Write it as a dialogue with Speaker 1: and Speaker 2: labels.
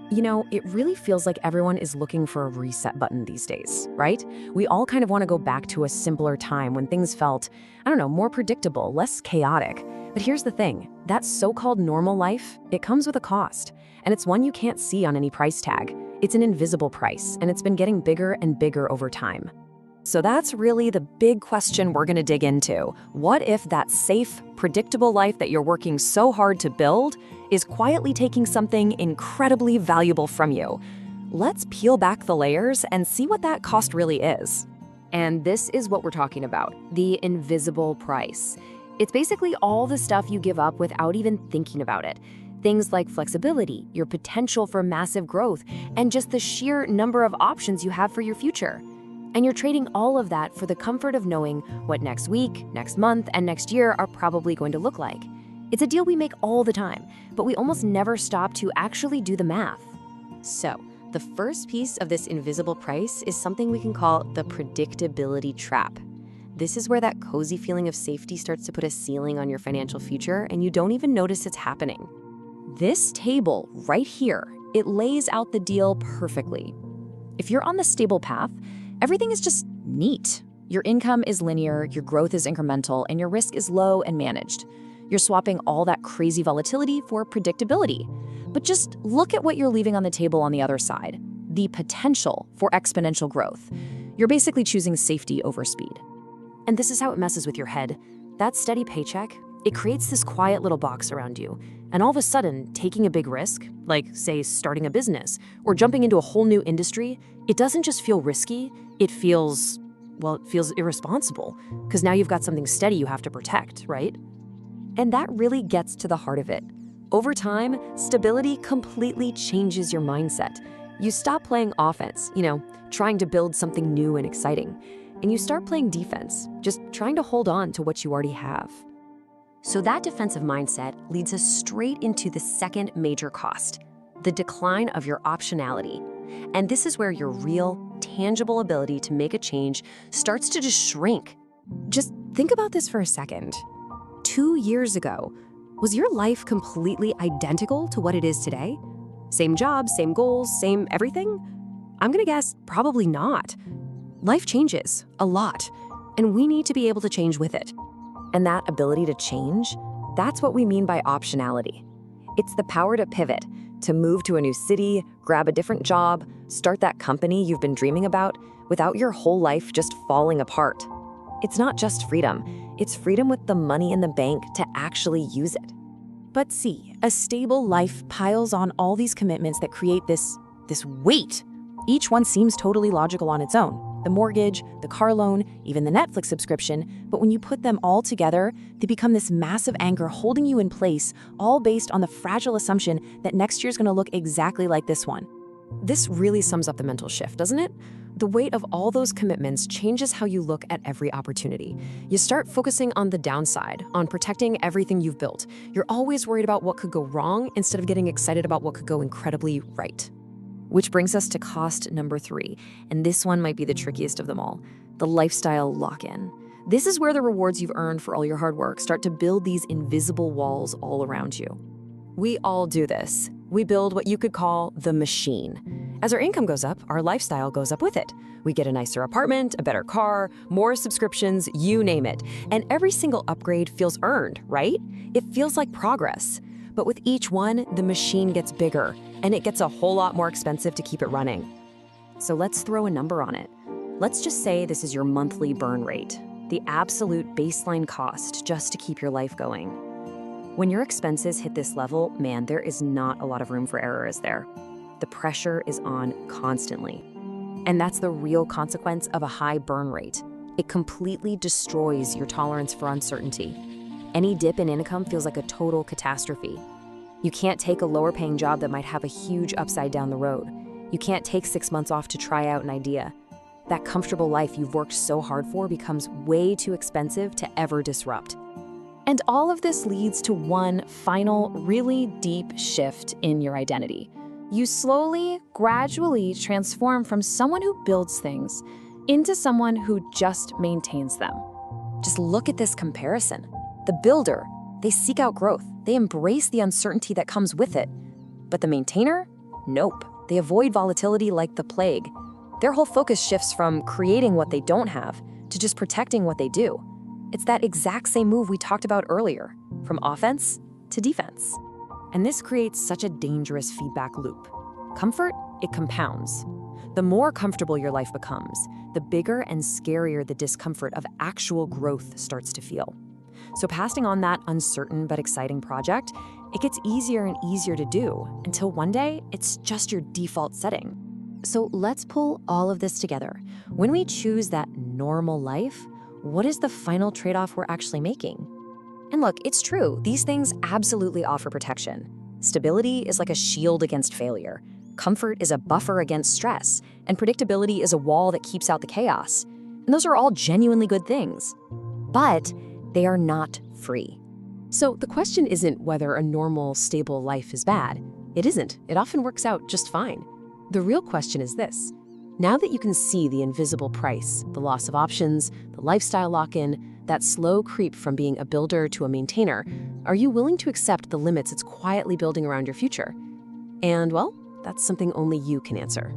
Speaker 1: You know, it really feels like everyone is looking for a reset button these days, right? We all kind of want to go back to a simpler time when things felt, I don't know, more predictable, less chaotic. But here's the thing, that so-called normal life, it comes with a cost, and it's one you can't see on any price tag. It's an invisible price, and it's been getting bigger and bigger over time. So that's really the big question we're going to dig into. What if that safe, predictable life that you're working so hard to build is quietly taking something incredibly valuable from you? Let's peel back the layers and see what that cost really is. And this is what we're talking about, the invisible price. It's basically all the stuff you give up without even thinking about it. Things like flexibility, your potential for massive growth, and just the sheer number of options you have for your future. And you're trading all of that for the comfort of knowing what next week, next month, and next year are probably going to look like. It's a deal we make all the time, but we almost never stop to actually do the math. So, the first piece of this invisible price is something we can call the predictability trap. This is where that cozy feeling of safety starts to put a ceiling on your financial future, and you don't even notice it's happening. This table right here, it lays out the deal perfectly. If you're on the stable path, everything is just neat. Your income is linear, your growth is incremental, and your risk is low and managed. You're swapping all that crazy volatility for predictability. But just look at what you're leaving on the table on the other side, the potential for exponential growth. You're basically choosing safety over speed. And this is how it messes with your head. That steady paycheck, it creates this quiet little box around you. And all of a sudden, taking a big risk, like, say, starting a business or jumping into a whole new industry, it doesn't just feel risky, it feels irresponsible, because now you've got something steady you have to protect, right? And that really gets to the heart of it. Over time, stability completely changes your mindset. You stop playing offense, trying to build something new and exciting, and you start playing defense, just trying to hold on to what you already have. So that defensive mindset leads us straight into the second major cost, the decline of your optionality. And this is where your real, tangible ability to make a change starts to just shrink. Just think about this for a second. 2 years ago, was your life completely identical to what it is today? Same job, same goals, same everything? I'm gonna guess probably not. Life changes a lot, and we need to be able to change with it. And that ability to change, that's what we mean by optionality. It's the power to pivot, to move to a new city, grab a different job, start that company you've been dreaming about without your whole life just falling apart. It's not just freedom, it's freedom with the money in the bank to actually use it. But see, a stable life piles on all these commitments that create this weight. Each one seems totally logical on its own. The mortgage, the car loan, even the Netflix subscription, but when you put them all together, they become this massive anchor holding you in place, all based on the fragile assumption that next year's gonna look exactly like this one. This really sums up the mental shift, doesn't it? The weight of all those commitments changes how you look at every opportunity. You start focusing on the downside, on protecting everything you've built. You're always worried about what could go wrong instead of getting excited about what could go incredibly right. Which brings us to cost number 3, and this one might be the trickiest of them all, the lifestyle lock-in. This is where the rewards you've earned for all your hard work start to build these invisible walls all around you. We all do this. We build what you could call the machine. As our income goes up, our lifestyle goes up with it. We get a nicer apartment, a better car, more subscriptions, you name it. And every single upgrade feels earned, right? It feels like progress. But with each one, the machine gets bigger, and it gets a whole lot more expensive to keep it running. So let's throw a number on it. Let's just say this is your monthly burn rate, the absolute baseline cost just to keep your life going. When your expenses hit this level, man, there is not a lot of room for error, is there? The pressure is on constantly. And that's the real consequence of a high burn rate. It completely destroys your tolerance for uncertainty. Any dip in income feels like a total catastrophe. You can't take a lower paying job that might have a huge upside down the road. You can't take 6 months off to try out an idea. That comfortable life you've worked so hard for becomes way too expensive to ever disrupt. And all of this leads to one final, really deep shift in your identity. You slowly, gradually transform from someone who builds things into someone who just maintains them. Just look at this comparison. The builder, they seek out growth. They embrace the uncertainty that comes with it. But the maintainer, Nope. They avoid volatility like the plague. Their whole focus shifts from creating what they don't have to just protecting what they do. It's that exact same move we talked about earlier, from offense to defense. And this creates such a dangerous feedback loop. Comfort, it compounds. The more comfortable your life becomes, the bigger and scarier the discomfort of actual growth starts to feel. So passing on that uncertain but exciting project, it gets easier and easier to do until one day it's just your default setting. So let's pull all of this together. When we choose that normal life, what is the final trade-off we're actually making? And look, it's true, these things absolutely offer protection. Stability is like a shield against failure. Comfort is a buffer against stress, and predictability is a wall that keeps out the chaos. And those are all genuinely good things. But they are not free. So the question isn't whether a normal, stable life is bad. It isn't. It often works out just fine. The real question is this. Now that you can see the invisible price, the loss of options, the lifestyle lock-in, that slow creep from being a builder to a maintainer, are you willing to accept the limits it's quietly building around your future? And, well, that's something only you can answer.